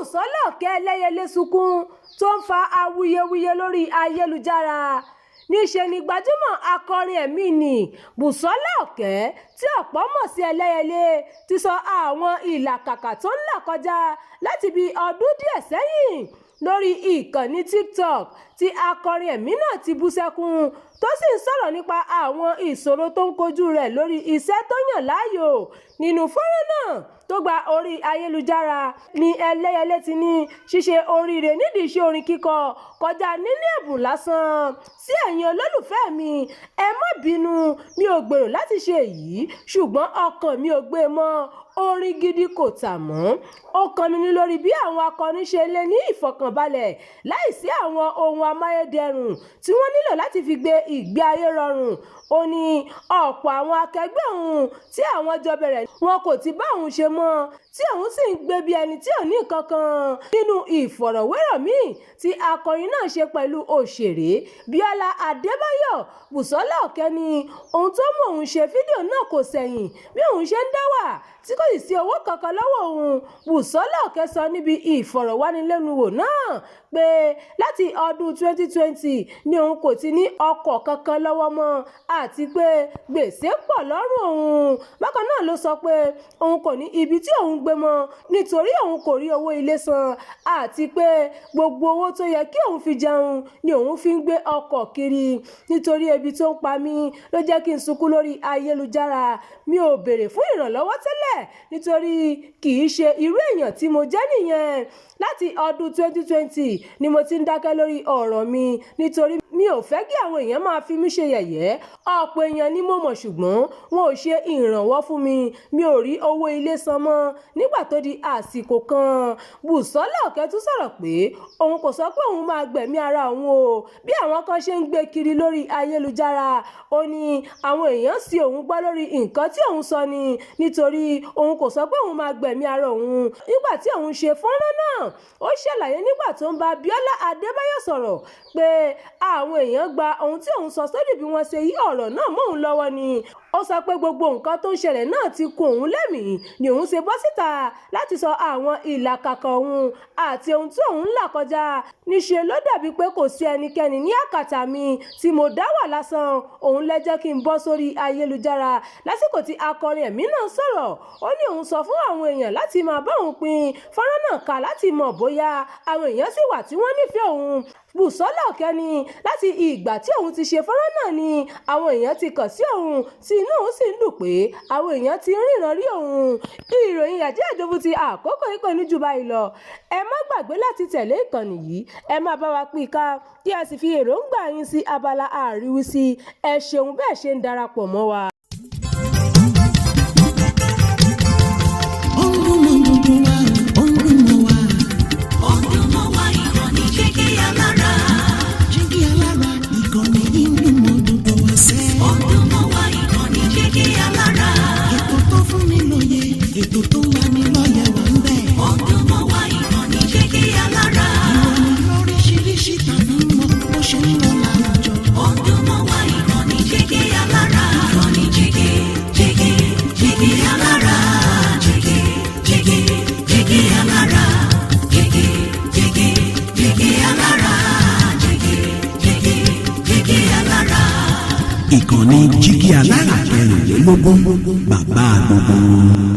Bùsọ́lá Òkè Ẹlẹ́yẹlé sunkún tó ń fa awuyewuye lórí ayélujára. Níṣe ni gbajúmọ̀ akọrin ẹ̀mí ni Bùsọ́lá Òkè tí ọ̀pọ̀ mọ̀ sí Ẹlẹ́yẹlé ti sọ àwọn ìlàkàkà tó ń là kọjá láti bí ọdún díẹ̀ sẹ́yìn lórí ìkànnì TikTok tí akọrin ẹ̀mí náà ti bú sẹ́kún tó sì ń sọ̀rọ̀ nípa àwọn ìṣòro tó ń kojú rẹ̀ lórí iṣẹ́ tó yàn láàyò. Nínú fọ́nrán náà tó gba orí ayélujára ni Ẹlẹ́yẹlé ti ní ṣíṣe oríire nídìí iṣẹ́ orin kíkọ kọjá níní ẹ̀bùn lásán. Sí ẹ̀yin olólùfẹ́ mi, ẹ má bínú, mi ò gbèrò láti ṣe èyí, ṣùgbọ́n ọkàn mi ò gbé mọ́, orin gidi kò tà mọ́. Ó kan mi ní lórí bí àwọn akọrin ṣe lè ní ìfọ̀kànbalẹ̀ láìsí àwọn ohun amáyédẹrùn tí wọ́n nílò láti fi gbé ìgbé ayé rọrùn. Ó ní ọ̀pọ̀ àwọn akẹgbẹ́ òun tí àwọn jọ bẹ̀rẹ̀ wọn kò ti bá òun ṣe mọ́, tí òun sì ń gbé bí ẹni tí ò ní nǹkan kan. Nínú ìfọ̀rọ̀wérọ̀ míì tí akọrin náà ṣe pẹ̀lú òṣèré Bíọ́lá Adébáyọ̀, Bùsọ́lá Òkè ní ohun tó mú òun ṣe fídíò náà kò sẹ̀yìn bí òun ṣe ń dá wà tí kò sì sí owó kankan lọ́wọ́ òun. Bùsọ́lá Òkè sọ níbi ìfọ̀rọ̀wánilẹ́nuwò náà pé láti ọdún 2020 ni òun kò ti ní ọkọ̀ kankan lọ́wọ́ mọ́ àti pé gbèsè pọ̀ lọ́rùn òun. Bákan náà ló sọ pé òun kò ní ibi tí òun gbé mọ́ nítorí òun kò rí owó ilé san àti pé gbogbo owó tó yẹ kí òun fi jẹun ni òun fi ń gbé ọkọ̀ kiri. Nítorí ebi tó ń pa mí ló jẹ́ kí n sunkún lórí ayélujára. Mi ò béèrè fún ìrànlọ́wọ́ tẹ́lẹ̀ nítorí kì í ṣe irú èèyàn tí mo jẹ́ nìyẹn. Láti ọdún 2020 ni mo ti ń dákẹ́ lórí ọ̀rọ̀ mi nítorí mi ò fẹ́ kí àwọn èèyàn máa fi mí ṣe yẹ̀yẹ́. Ọ̀pọ̀ èèyàn ni mo mọ̀ ṣùgbọ́n wọn ò ṣe ìrànwọ́ fún mi. Mi ò rí owó ilé san mọ́ nígbà tó di àsìkò kan. Bùsọ́lá Òkè tún sọ̀rọ̀ pé òun kò sọ pé òun máa gbẹ̀mí ara òun o bí àwọn kan ṣe ń gbé kiri lórí ayélujára. Ó ní àwọn èèyàn sì òun gbọ́ lórí nǹkan tí òun sọ ni nítorí òun kò sọ pé òun máa gbẹ̀mí ara òun. Nígbà tí òun ṣe fọ́nrán náà, ó ṣàlàyé nígbà tó ń bá Bíọ́lá Adébáyọ̀ sọ̀rọ̀ pé àwọn èèyàn gba ohun tí òun sọ sórí bí wọ́n ṣe yí ọ̀rọ̀ náà mọ́ òun lọ́wọ́ ni. Ó sọ pé gbogbo nǹkan tó ń ṣẹlẹ̀ náà ti kù òun lẹ́mìí ni òun ṣe bọ́ síta láti sọ àwọn ìlàkàkà òun àti ohun tí òun ń là kọjá. Níṣe ló dàbí pé kò sí ẹnikẹ́ni ní àkàtà mi tí mo dá wà lásán. Òun lẹ jẹ́ kí n bọ́ sórí ayélujára. Lásìkò tí akọrin ẹ̀mí náà sọ̀rọ̀, ó ní òun sọ fún àwọn èèyàn láti máa bá òun pín fọ́nrán náà ká láti mọ̀ bóyá àwọn èèyàn sì wà tí wọ́n nífẹ̀ẹ́ òun. Bùsọ́lá Òkè ní láti ìgbà tí òun ti ṣe fọ́nrán náà ni àwọn èèyàn ti kàn sí òun tí inú òun sì ń dùn pé àwọn èèyàn ti ń ríran rí òun. Ìròyìn àjẹ́jọ́bù ti àkókò yìí kò ní jù báyìí lọ. Ẹ má gbàgbé láti tẹ̀lé ìkànnì yìí, ẹ máa bá wa pín ká kí ẹ sì fi èròǹgbà yín sí abala àríwísí. Ẹ ṣeun bẹ́ẹ̀ ṣe ń darapọ̀ mọ́ wa. Ètò tó máa ní lọ́yẹ̀ wà ń bẹ̀. Ọdún mọ́ wá ìkànnì Jígí Alára. Ìròyìn lóríṣiríṣi tàbí mọ bó ṣe ń lọ láwùjọ. Ọdún mọ́ wá ìkànnì Jígí Alára. Ìkànnì Jígí Alára. Jígí Alára. Jígí Alára. Jígí Alára. Ìkànnì Jígí Alára 24 bàbá gbogbo.